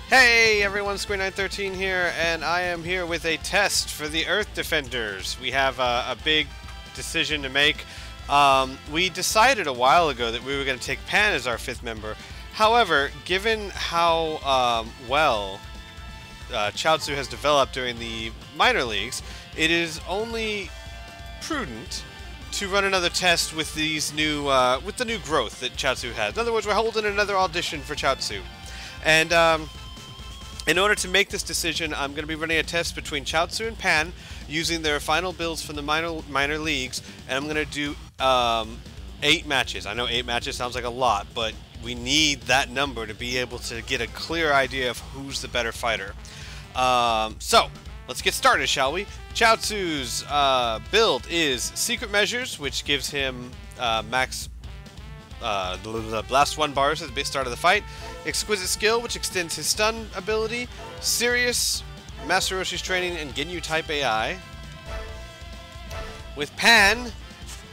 Hey everyone, Square913 here, and I am here with a test for the Earth Defenders. We have a big decision to make. We decided a while ago that we were going to take Pan as our 5th member. However, given how well Chiaotzu has developed during the minor leagues, it is only prudent to run another test with these new, with the new growth that Chiaotzu has. In other words, we're holding another audition for Chiaotzu. And in order to make this decision, I'm going to be running a test between Chiaotzu and Pan using their final builds from the minor leagues, and I'm going to do 8 matches. I know 8 matches sounds like a lot, but we need that number to be able to get a clear idea of who's the better fighter. So, let's get started, shall we? Chiaotzu's build is Secret Measures, which gives him max blast 1 bars at the start of the fight. Exquisite Skill, which extends his stun ability. Serious, Master Roshi's Training, and Ginyu type AI. With Pan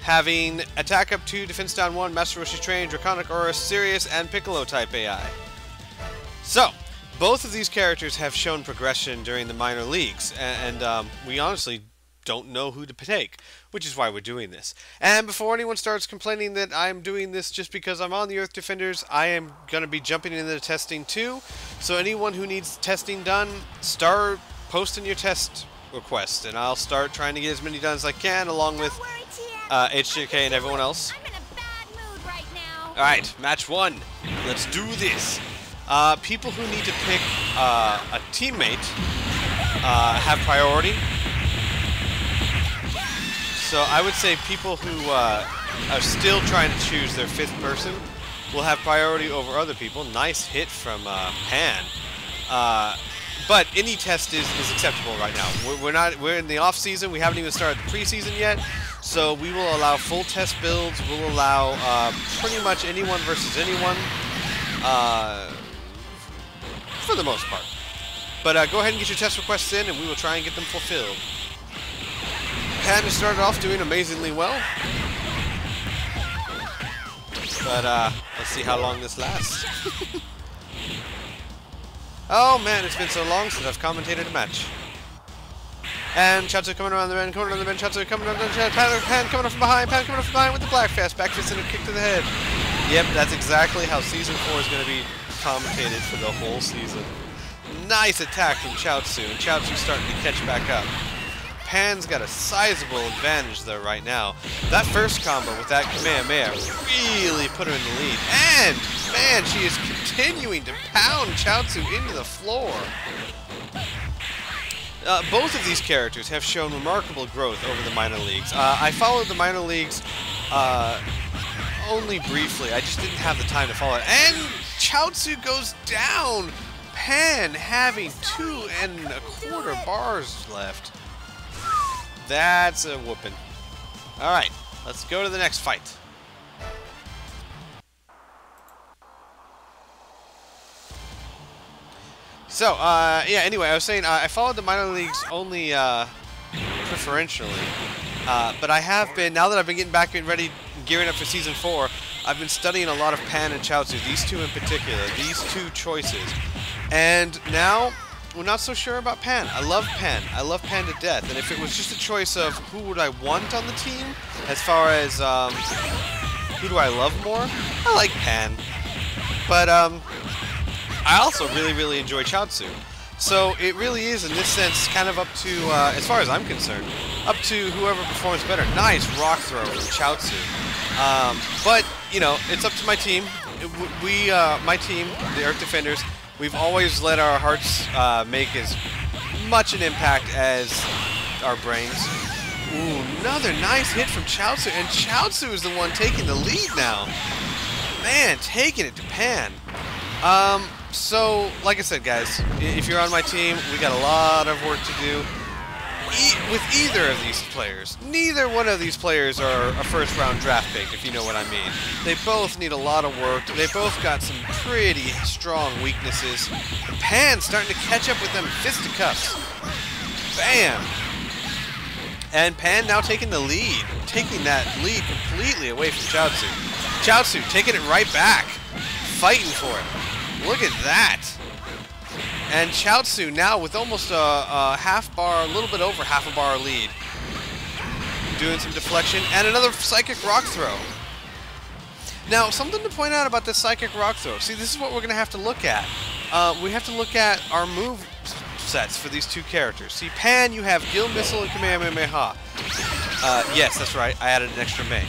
having Attack up 2, Defense down 1, Master Roshi's Training, Draconic Aura, Serious, and Piccolo type AI. So, both of these characters have shown progression during the minor leagues, and we honestly don't know who to take, which is why we're doing this. And before anyone starts complaining that I'm doing this just because I'm on the Earth Defenders, I am going to be jumping into the testing too. So anyone who needs testing done, start posting your test requests, and I'll start trying to get as many done as I can, along with HJK and everyone else. I'm in a bad mood right now. Alright, match 1. Let's do this. People who need to pick a teammate have priority. So I would say people who are still trying to choose their 5th person will have priority over other people. Nice hit from Pan. But any test is acceptable right now. We're in the off season. We haven't even started the preseason yet. So we will allow full test builds. We'll allow pretty much anyone versus anyone for the most part. But go ahead and get your test requests in, and we will try and get them fulfilled. Pan has started off doing amazingly well, but let's see how long this lasts. Oh man, it's been so long since I've commentated a match. And Chiaotzu coming around the bend, Chiaotzu coming around the bend, Pan coming up from behind, Pan coming up from behind with the black fast, back fist and a kick to the head. Yep, that's exactly how Season 4 is going to be commentated for the whole season. Nice attack from Chiaotzu, and Chiaotzu's starting to catch back up. Pan's got a sizable advantage though right now. That first combo with that Kamehameha really put her in the lead. And, man, she is continuing to pound Chiaotzu into the floor. Both of these characters have shown remarkable growth over the minor leagues. I followed the minor leagues only briefly. I just didn't have the time to follow it. And Chiaotzu goes down. Pan having 2 1/4 bars left. That's a whooping. Alright, let's go to the next fight. So, yeah, anyway, I was saying I followed the minor leagues only preferentially. But I have been, now that I've been getting back and ready, gearing up for Season 4, I've been studying a lot of Pan and Chiaotzu, these two in particular, these 2 choices. And now, we're not so sure about Pan. I love Pan. I love Pan to death. And if it was just a choice of who would I want on the team, as far as who do I love more, I like Pan. But I also really enjoy Chiaotzu. So it really is, in this sense, kind of up to, as far as I'm concerned, up to whoever performs better. Nice rock throw from Chiaotzu. But, you know, it's up to my team. My team, the Earth Defenders, we've always let our hearts make as much an impact as our brains. Ooh, another nice hit from Chiaotzu, and Chiaotzu is the one taking the lead now. Man, taking it to Pan. So, like I said, guys, if you're on my team, we got a lot of work to do. With either of these players, neither one of these players are a first-round draft pick, if you know what I mean. They both need a lot of work. They both got some pretty strong weaknesses. And Pan's starting to catch up with them fisticuffs. Bam! And Pan now taking the lead, taking that lead completely away from Chiaotzu. Chiaotzu taking it right back, fighting for it. Look at that. And Chiaotzu now with almost a half bar, a little bit over half a bar lead. Doing some deflection, and another Psychic Rock Throw. Now, something to point out about this Psychic Rock Throw. See, this is what we're going to have to look at. We have to look at our move sets for these two characters. See, Pan, you have Gill Missile and Kamehameha. Yes, that's right. I added an extra May.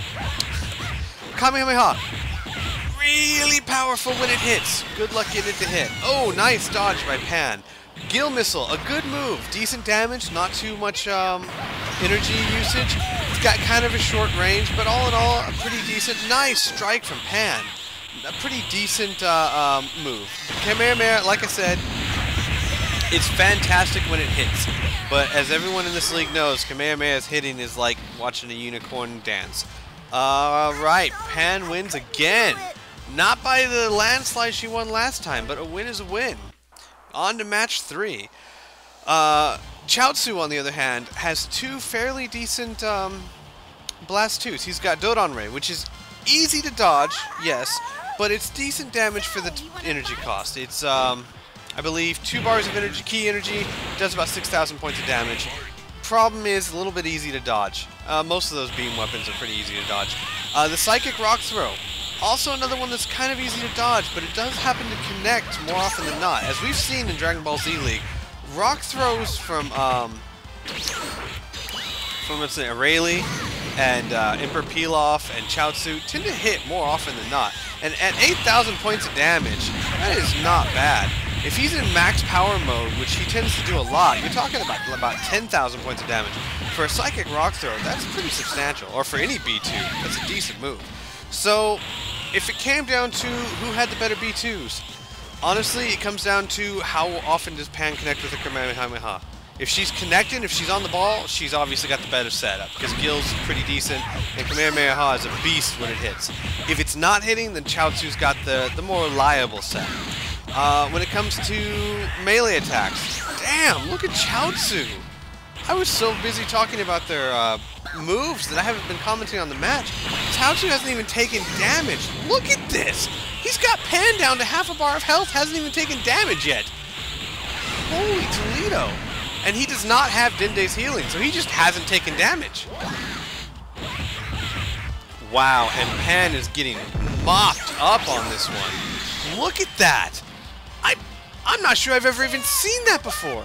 Kamehameha. Really powerful when it hits. Good luck getting it to hit. Oh, nice dodge by Pan. Gill Missile, a good move. Decent damage, not too much energy usage. It's got kind of a short range, but all in all, a pretty decent, nice strike from Pan. A pretty decent move. Kamehameha, like I said, it's fantastic when it hits. But as everyone in this league knows, Kamehameha's hitting is like watching a unicorn dance. Alright, Pan wins again. Not by the landslide she won last time, but a win is a win. On to match 3. Chiaotzu, on the other hand, has two fairly decent Blast 2s. He's got Dodon Ray, which is easy to dodge, yes, but it's decent damage for the energy cost. It's, I believe, 2 bars of energy, key energy, does about 6,000 points of damage. Problem is, a little bit easy to dodge. Most of those beam weapons are pretty easy to dodge. The Psychic Rock Throw. Also another one that's kind of easy to dodge, but it does happen to connect more often than not. As we've seen in Dragon Ball Z League, rock throws from let's say, Rayleigh and Emperor Pilaf and Chiaotzu tend to hit more often than not. And at 8,000 points of damage, that is not bad. If he's in max power mode, which he tends to do a lot, you're talking about 10,000 points of damage. For a Psychic Rock Throw, that's pretty substantial. Or for any B2, that's a decent move. So, if it came down to who had the better B2s, honestly, it comes down to how often does Pan connect with the Kamehameha. If she's connecting, if she's on the ball, she's obviously got the better setup, because Gill's pretty decent, and Kamehameha is a beast when it hits. If it's not hitting, then Chiaotzu's got the more reliable set. When it comes to melee attacks, damn, look at Chiaotzu! I was so busy talking about their moves that I haven't been commenting on the match. Chiaotzu hasn't even taken damage. Look at this! He's got Pan down to half a bar of health, hasn't even taken damage yet. Holy Toledo! And he does not have Dende's healing, so he just hasn't taken damage. Wow, and Pan is getting mopped up on this one. Look at that! I'm not sure I've ever even seen that before.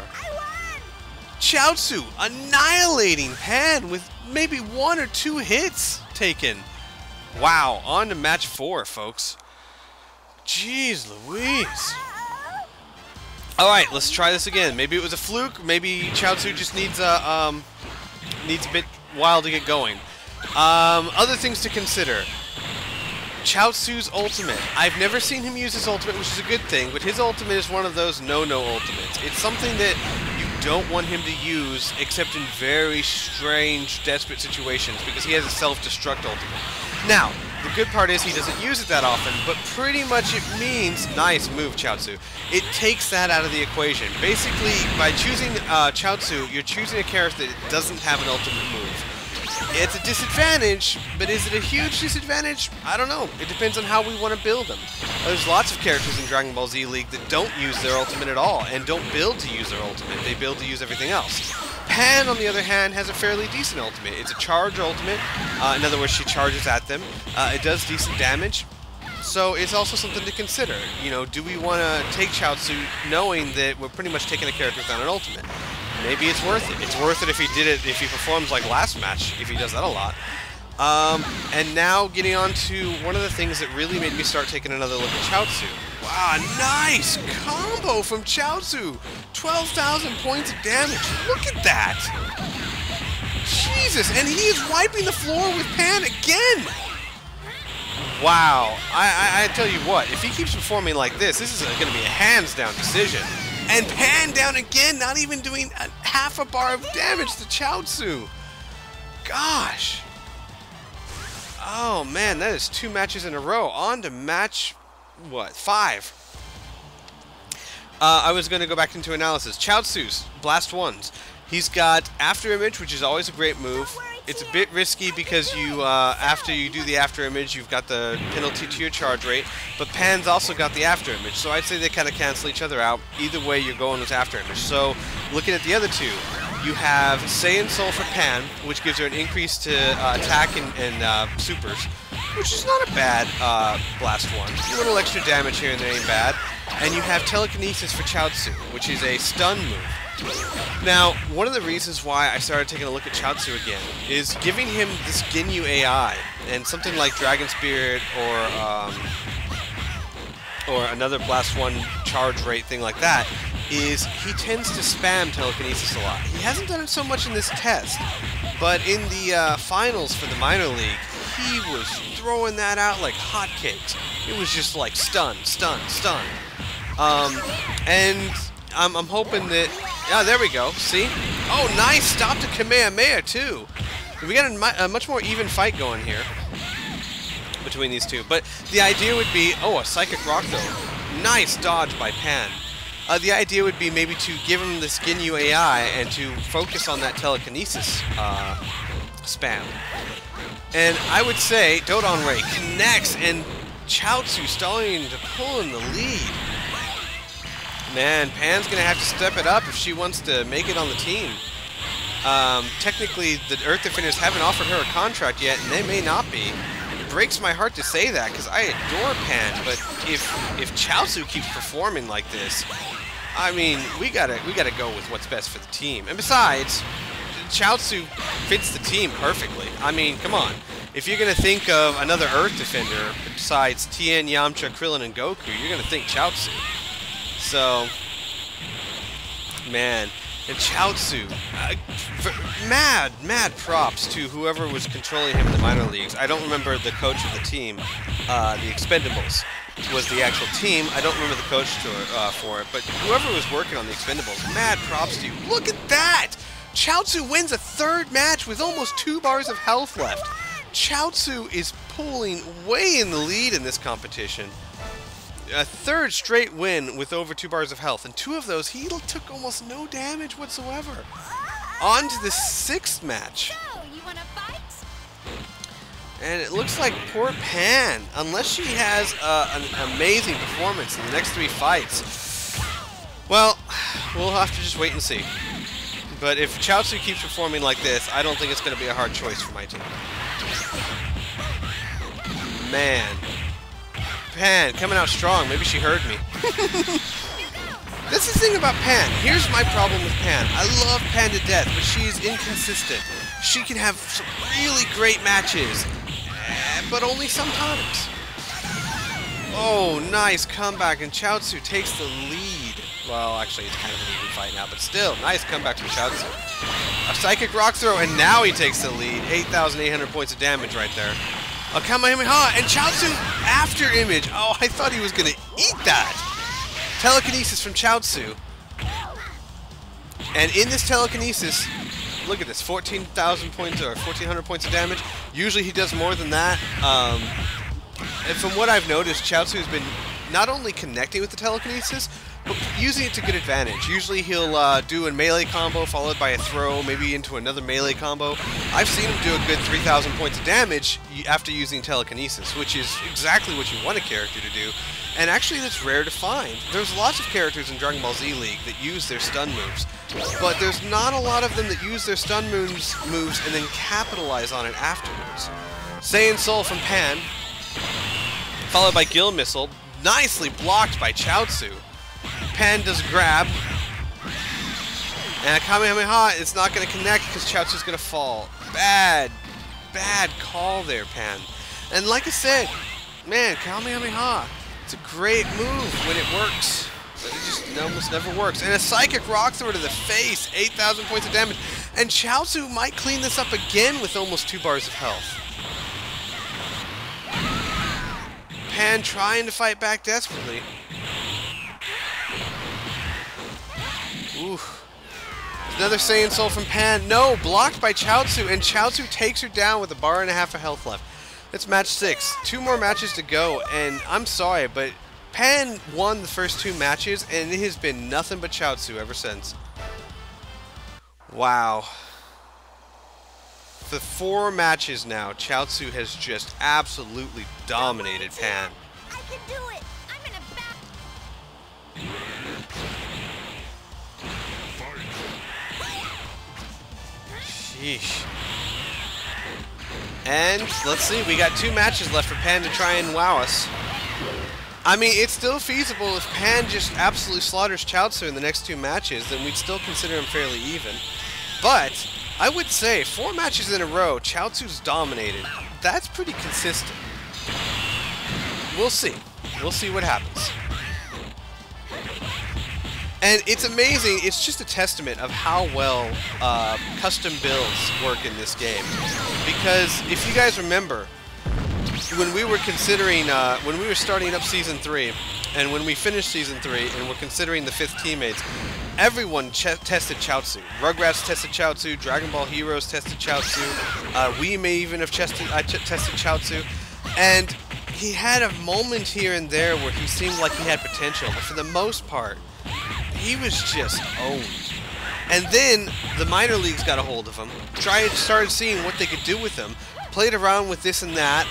Chiaotzu annihilating Pan with maybe 1 or 2 hits taken. Wow, on to match 4, folks. Jeez Louise. Alright, let's try this again. Maybe it was a fluke, maybe Chiaotzu just needs a bit while to get going. Other things to consider. Chiaotzu's ultimate. I've never seen him use his ultimate, which is a good thing, but his ultimate is one of those no-no ultimates. It's something that you don't want him to use except in very strange, desperate situations, because he has a self-destruct ultimate. Now, the good part is he doesn't use it that often, but pretty much it means, nice move, Chiaotzu, it takes that out of the equation. Basically, by choosing Chiaotzu, you're choosing a character that doesn't have an ultimate move. It's a disadvantage, but is it a huge disadvantage? I don't know. It depends on how we want to build them. There's lots of characters in Dragon Ball Z League that don't use their ultimate at all, and don't build to use their ultimate. They build to use everything else. Pan, on the other hand, has a fairly decent ultimate. It's a charge ultimate. In other words, she charges at them. It does decent damage. So it's also something to consider. You know, do we want to take Chiaotzu knowing that we're pretty much taking a character without an ultimate? Maybe it's worth it. It's worth it if he did it, if he performs like last match, if he does that a lot. And now getting on to one of the things that really made me start taking another look at Chiaotzu. Wow, nice combo from Chiaotzu! 12,000 points of damage. Look at that! Jesus, and he is wiping the floor with Pan again! Wow, I tell you what, if he keeps performing like this is going to be a hands-down decision. And Pan down again, not even doing half a bar of damage to Chiaotzu. Gosh. Oh man, that is 2 matches in a row. On to match, what, 5. I was going to go back into analysis. Chiaotzu's Blast 1s. He's got After Image, which is always a great move. It's a bit risky because you, after you do the after image, you've got the penalty to your charge rate, but Pan's also got the after image, so I'd say they kind of cancel each other out. Either way, you're going with after image. So, looking at the other two, you have Saiyan Soul for Pan, which gives her an increase to attack and supers, which is not a bad blast one. A little extra damage here and there ain't bad. And you have Telekinesis for Chiaotzu, which is a stun move. Now, one of the reasons why I started taking a look at Chiaotzu again is giving him this Ginyu AI, and something like Dragon Spirit or another Blast 1 charge rate thing like that, is he tends to spam Telekinesis a lot. He hasn't done it so much in this test, but in the finals for the minor league, he was throwing that out like hotcakes. It was just like stun, stun, stun. And I'm hoping that... Yeah, there we go. See? Oh, nice! Stop to Kamehameha, too! We got a much more even fight going here between these two. But the idea would be... Oh, a Psychic Rock, though. Nice dodge by Pan. The idea would be maybe to give him this Ginyu AI and to focus on that Telekinesis spam. And I would say Dodon Ray connects, and Chiaotzu starting to pull in the lead. Man, Pan's going to have to step it up if she wants to make it on the team. Technically, the Earth Defenders haven't offered her a contract yet, and they may not be. It breaks my heart to say that, because I adore Pan, but if Chiaotzu keeps performing like this, I mean, we gotta go with what's best for the team. And besides, Chiaotzu fits the team perfectly. I mean, come on. If you're going to think of another Earth Defender besides Tien, Yamcha, Krillin, and Goku, you're going to think Chiaotzu. So, man, and Chiaotzu, mad props to whoever was controlling him in the minor leagues. I don't remember the coach of the team. The Expendables was the actual team. I don't remember the coach for it, but whoever was working on the Expendables, mad props to you. Look at that! Chiaotzu wins a third match with almost 2 bars of health left. Chiaotzu is pulling way in the lead in this competition. A third straight win with over 2 bars of health, and 2 of those he took almost no damage whatsoever. On to the 6th match. So, you wanna fight? And it looks like poor Pan, unless she has an amazing performance in the next 3 fights, well, we'll have to just wait and see. But if Chiaotzu keeps performing like this, I don't think it's going to be a hard choice for my team. Man. Pan, coming out strong. Maybe she heard me. That's the thing about Pan. Here's my problem with Pan. I love Pan to death, but she's inconsistent. She can have some really great matches, but only sometimes. Oh, nice comeback, and Chiaotzu takes the lead. Well, actually, it's kind of an even fight now, but still, nice comeback from Chiaotzu. A Psychic Rock Throw, and now he takes the lead. 8,800 points of damage right there. A Kamehameha, and Chiaotzu after image. Oh, I thought he was going to eat that. Telekinesis from Chiaotzu. And in this telekinesis, look at this, 14,000 points or 1,400 points of damage. Usually he does more than that. And from what I've noticed, Chiaotzu has been not only connecting with the telekinesis, but using it to good advantage. Usually he'll do a melee combo followed by a throw, maybe into another melee combo. I've seen him do a good 3,000 points of damage after using telekinesis, which is exactly what you want a character to do. And actually that's rare to find. There's lots of characters in Dragon Ball Z League that use their stun moves, but there's not a lot of them that use their stun moves and then capitalize on it afterwards. Saiyan Soul from Pan, followed by Gill Missile, nicely blocked by Chiaotzu. Pan does grab, and a Kamehameha, it's not going to connect because Chiaotzu's going to fall. Bad call there, Pan. And like I said, man, Kamehameha, it's a great move when it works, but it just almost never works. And a Psychic Rock Throw to the face, 8,000 points of damage. And Chiaotzu might clean this up again with almost 2 bars of health. Pan trying to fight back desperately. Ooh. Another Saiyan Soul from Pan. No, blocked by Chiaotzu, and Chiaotzu takes her down with 1.5 bars of health left. It's match 6. 2 more matches to go, and I'm sorry, but Pan won the first 2 matches, and it has been nothing but Chiaotzu ever since. Wow. the 4 matches now, Chiaotzu has just absolutely dominated Pan. I can do it. I'm in a back. Sheesh. And let's see, we got 2 matches left for Pan to try and wow us. I mean, it's still feasible if Pan just absolutely slaughters Chiaotzu in the next 2 matches, then we'd still consider him fairly even. But I would say 4 matches in a row, Chiaotzu's dominated. That's pretty consistent. We'll see. We'll see what happens. And it's amazing, it's just a testament of how well custom builds work in this game. Because if you guys remember, when we were considering, when we were starting up Season 3, and when we finished Season 3, and we're considering the 5th teammates, everyone tested Chiaotzu. Rugrats tested Chiaotzu, Dragon Ball Heroes tested Chiaotzu, we may even have tested Chiaotzu, and he had a moment here and there where he seemed like he had potential, but for the most part, he was just owned. And then the minor leagues got a hold of him, started seeing what they could do with him, played around with this and that,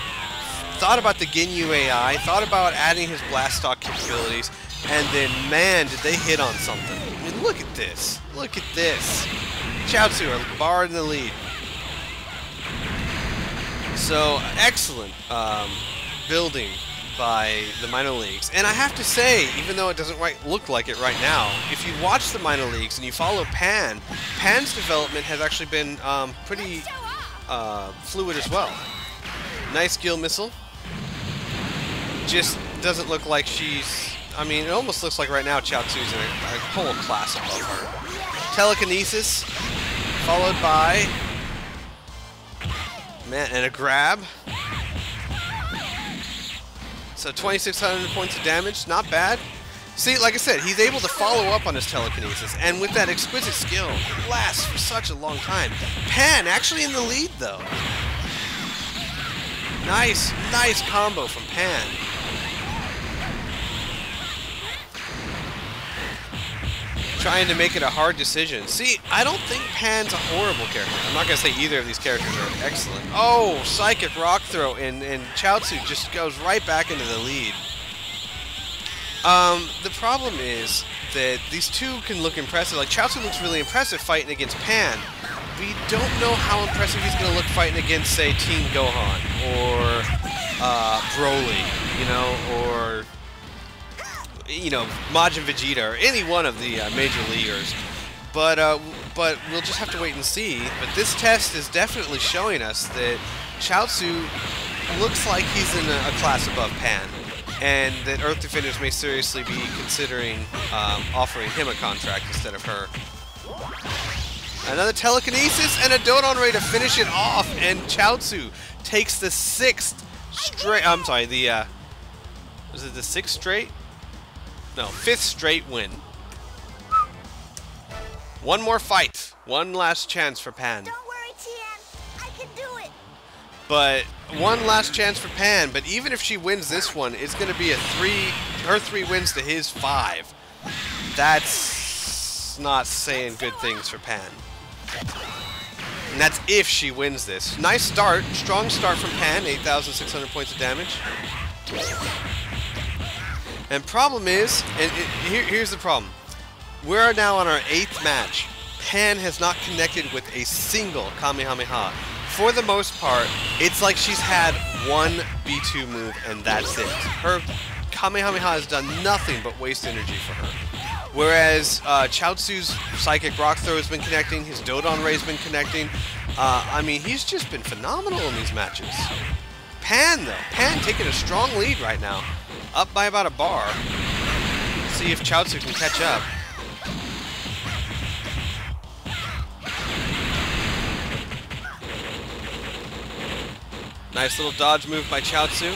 thought about the Ginyu AI, thought about adding his blast stock capabilities, and then, man, did they hit on something. I mean, look at this. Look at this. Chiaotzu are barred in the lead. So, excellent building by the minor leagues. And I have to say, even though it doesn't look like it right now, if you watch the minor leagues and you follow Pan, Pan's development has actually been pretty fluid as well. Nice skill missile. Just doesn't look like she's... I mean, it almost looks like right now Chiaotzu's in a whole class above her. Telekinesis, followed by... Man, and a grab. So 2,600 points of damage, not bad. See, like I said, he's able to follow up on his telekinesis, and with that exquisite skill, it lasts for such a long time. Pan actually in the lead, though. Nice, nice combo from Pan. Trying to make it a hard decision. See, I don't think Pan's a horrible character. I'm not going to say either of these characters are excellent. Oh, Psychic Rock Throw, and Chiaotzu just goes right back into the lead. The problem is that these two can look impressive. Like, Chiaotzu looks really impressive fighting against Pan. We don't know how impressive he's going to look fighting against, say, Team Gohan, or Broly, you know, or... you know, Majin Vegeta, or any one of the major leaguers. But we'll just have to wait and see. But this test is definitely showing us that Chiaotzu looks like he's in a class above Pan, and that Earth Defenders may seriously be considering offering him a contract instead of her. Another telekinesis and a Dodon Ray to finish it off, and Chiaotzu takes the 6th straight. I'm sorry, was it the 6th straight? No, 5th straight win. One more fight. One last chance for Pan. Don't worry, Tien. I can do it. But one last chance for Pan. But even if she wins this one, it's going to be her 3 wins to his 5. That's not saying good things for Pan. And that's if she wins this. Nice start. Strong start from Pan. 8,600 points of damage. And problem is, and here's the problem. We're now on our 8th match. Pan has not connected with a single Kamehameha. For the most part, it's like she's had one B2 move and that's it. Her Kamehameha has done nothing but waste energy for her. Whereas Chiaotzu's Psychic Rock Throw has been connecting, his Dodon Ray's been connecting. I mean, he's just been phenomenal in these matches. Pan, though. Pan taking a strong lead right now. Up by about a bar. See if Chiaotzu can catch up. Nice little dodge move by Chiaotzu.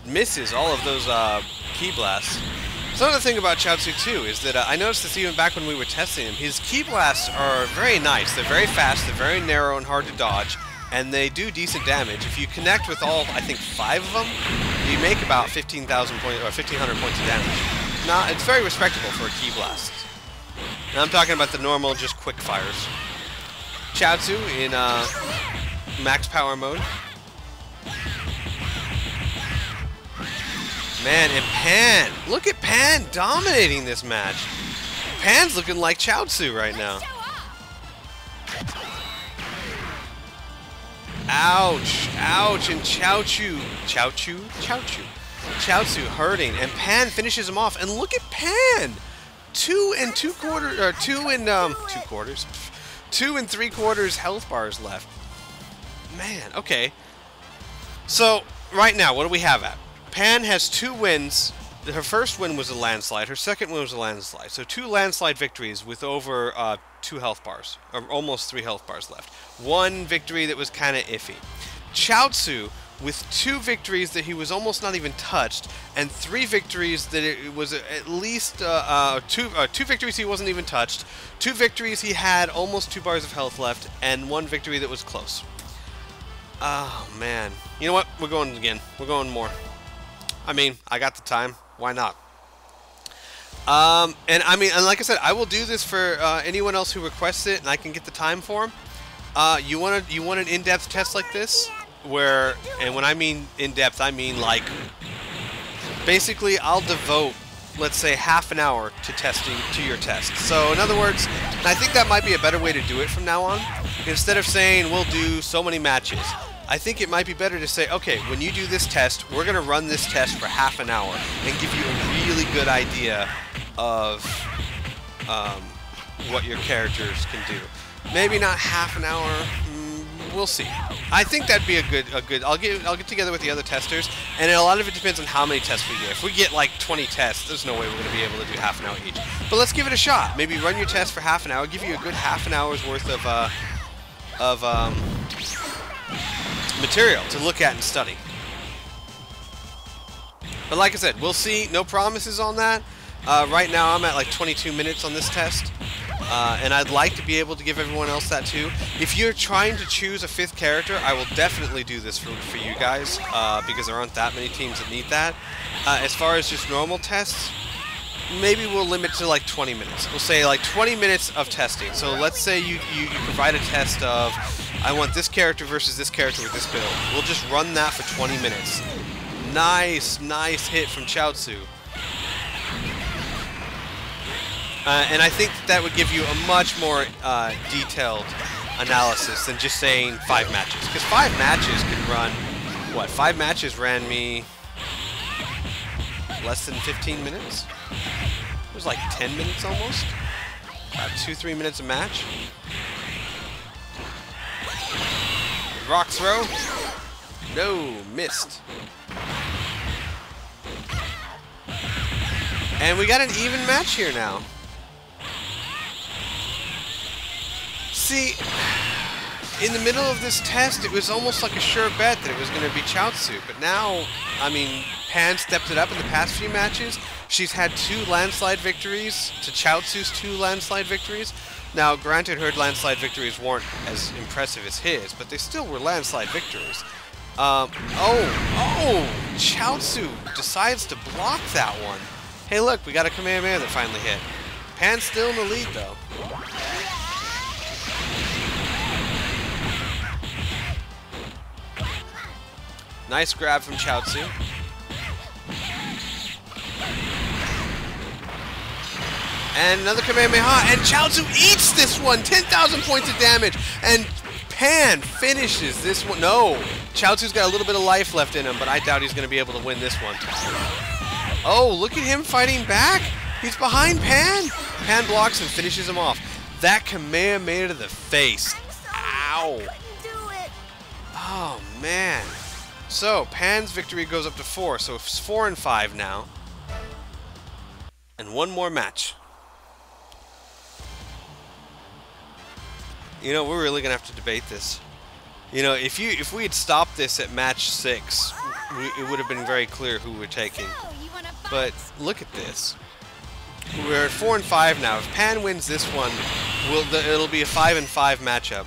Misses all of those ki blasts. So another thing about Chiaotzu too is that I noticed this even back when we were testing him. His ki blasts are very nice. They're very fast. They're very narrow and hard to dodge. And they do decent damage. If you connect with all, I think, 5 of them, you make about 15,000 points or 1,500 points of damage. Now, it's very respectable for a ki blast. And I'm talking about the normal, just quick fires. Chiaotzu in max power mode. Man, and Pan. Look at Pan dominating this match. Pan's looking like Chiaotzu right now. Ouch, ouch, and Chiaotzu hurting, and Pan finishes him off. And look at Pan, 2 and 3/4 health bars left. Man, okay. So right now, what do we have at? Pan has 2 wins. Her first win was a landslide. Her second win was a landslide. So 2 landslide victories with over 2 health bars, or almost 3 health bars left. 1 victory that was kind of iffy. Chiaotzu with 2 victories that he was almost not even touched, and 3 victories that it was at least 2 victories he wasn't even touched, 2 victories he had almost 2 bars of health left, and 1 victory that was close. Oh man, you know what? We're going again. We're going more. I mean, I got the time. Why not? And I mean, and like I said, I will do this for anyone else who requests it, and I can get the time for them. You want an in-depth test like this, where, and when I mean in-depth, I mean like, basically, I'll devote, let's say, half an hour to testing to your test. So in other words, and I think that might be a better way to do it from now on. Instead of saying we'll do so many matches, I think it might be better to say, okay, when you do this test, we're going to run this test for half an hour and give you a really good idea of what your characters can do. Maybe not half an hour. We'll see. I think that'd be a good. I'll get together with the other testers, and a lot of it depends on how many tests we get. If we get like 20 tests, there's no way we're going to be able to do half an hour each. But let's give it a shot. Maybe run your test for half an hour, give you a good half an hour's worth of material to look at and study. But like I said, we'll see. No promises on that. Right now I'm at like 22 minutes on this test. And I'd like to be able to give everyone else that too. If you're trying to choose a 5th character, I will definitely do this for you guys, because there aren't that many teams that need that. As far as just normal tests, maybe we'll limit to like 20 minutes. We'll say like 20 minutes of testing. So let's say you provide a test of, I want this character versus this character with this build. We'll just run that for 20 minutes. Nice hit from Chiaotzu. And I think that would give you a much more detailed analysis than just saying 5 matches. Because 5 matches could run, what, 5 matches ran me less than 15 minutes? It was like 10 minutes almost. About 2-3 minutes a match. Rock throw. No, missed. And we got an even match here now. See, in the middle of this test, it was almost like a sure bet that it was going to be Chiaotzu. But now, I mean, Pan stepped it up in the past few matches. She's had 2 landslide victories to Chiaotzu's 2 landslide victories. Now, granted, her landslide victories weren't as impressive as his, but they still were landslide victories. Chiaotzu decides to block that one. Hey, look, we got a Kamehameha that finally hit. Pan's still in the lead, though. Nice grab from Chiaotzu. And another Kamehameha, and Chiaotzu eats this one! 10,000 points of damage! And Pan finishes this one. No! Chiaotzu's got a little bit of life left in him, but I doubt he's going to be able to win this one. Oh, look at him fighting back! He's behind Pan! Pan blocks and finishes him off. That Kamehameha to the face. Ow! Oh, man. So, Pan's victory goes up to 4, so it's 4 and 5 now. And 1 more match. You know, we're really going to have to debate this. You know, if we had stopped this at match 6, it would have been very clear who we're taking. But look at this. We're at 4 and 5 now. If Pan wins this one, it'll be a 5 and 5 matchup.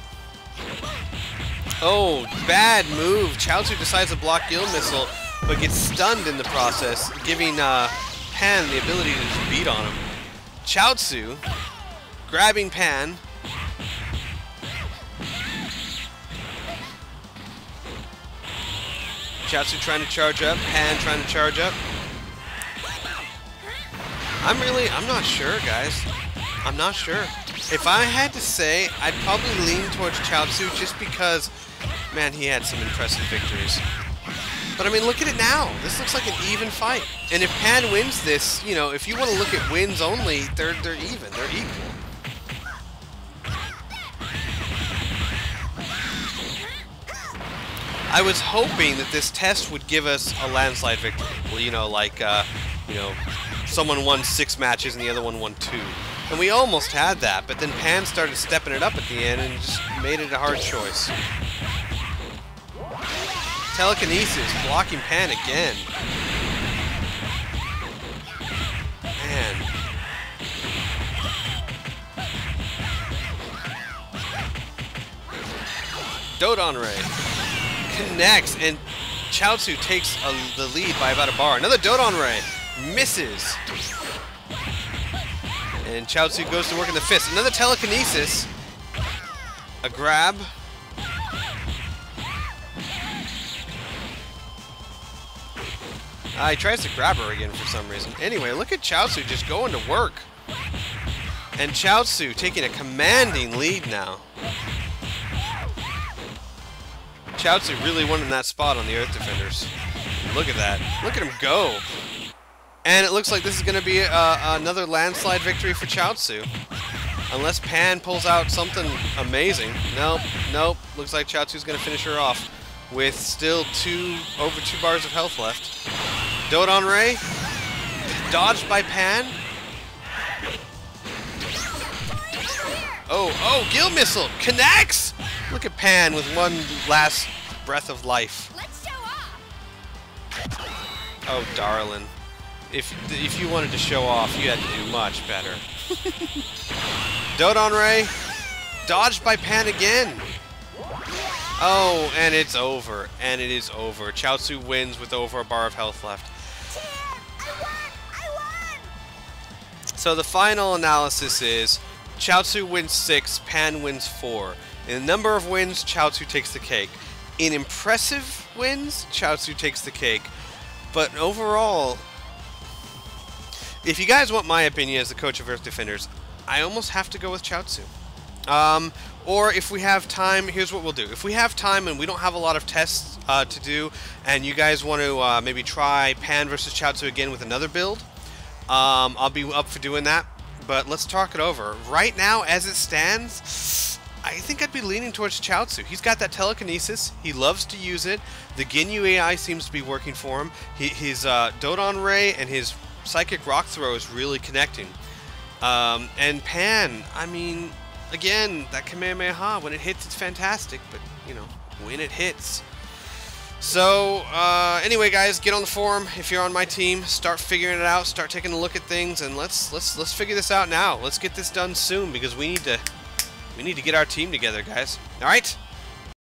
Oh, bad move. Chiaotzu decides to block Gill Missile, but gets stunned in the process, giving Pan the ability to just beat on him. Chiaotzu grabbing Pan. Chiaotzu trying to charge up. Pan trying to charge up. I'm not sure, guys. I'm not sure. If I had to say, I'd probably lean towards Chiaotzu just because, man, he had some impressive victories. But I mean, look at it now. This looks like an even fight. And if Pan wins this, you know, if you want to look at wins only, they're even. They're equal. I was hoping that this test would give us a landslide victory. Well, you know, like, you know, someone won 6 matches and the other one won 2. And we almost had that, but then Pan started stepping it up at the end and just made it a hard choice. Telekinesis, blocking Pan again. Man. Dodon Ray connects, and Chiaotzu takes the lead by about a bar. Another Dodon Ray misses. And Chiaotzu goes to work in the fist. Another telekinesis. A grab. He tries to grab her again for some reason. Anyway, look at Chiaotzu just going to work. And Chiaotzu taking a commanding lead now. Chiaotzu really won in that spot on the Earth Defenders. Look at that. Look at him go. And it looks like this is going to be another landslide victory for Chiaotzu. Unless Pan pulls out something amazing. Nope, nope. Looks like Chiaotzu's going to finish her off with still over 2 bars of health left. Dodon Ray, dodged by Pan. Oh, Gill Missile connects! Look at Pan with one last breath of life. Let's show off. Oh, darling. If you wanted to show off, you had to do much better. Dodon Ray, dodged by Pan again. Oh, and it's over. And it is over. Chiaotzu wins with over a bar of health left. I won! So the final analysis is Chiaotzu wins 6, Pan wins 4. In the number of wins, Chiaotzu takes the cake. In impressive wins, Chiaotzu takes the cake. But overall, if you guys want my opinion as the coach of Earth Defenders, I almost have to go with Chiaotzu. Or if we have time, here's what we'll do. If we have time and we don't have a lot of tests to do, and you guys want to maybe try Pan versus Chiaotzu again with another build, I'll be up for doing that. But let's talk it over. Right now, as it stands, I think I'd be leaning towards Chiaotzu. He's got that telekinesis. He loves to use it. The Ginyu AI seems to be working for him. His Dodon Ray and his Psychic Rock Throw is really connecting. And Pan, I mean, again, that Kamehameha, when it hits, it's fantastic. But, you know, when it hits. So, anyway, guys, get on the forum. If you're on my team, start figuring it out. Start taking a look at things, and let's figure this out now. Let's get this done soon because we need to get our team together, guys. All right.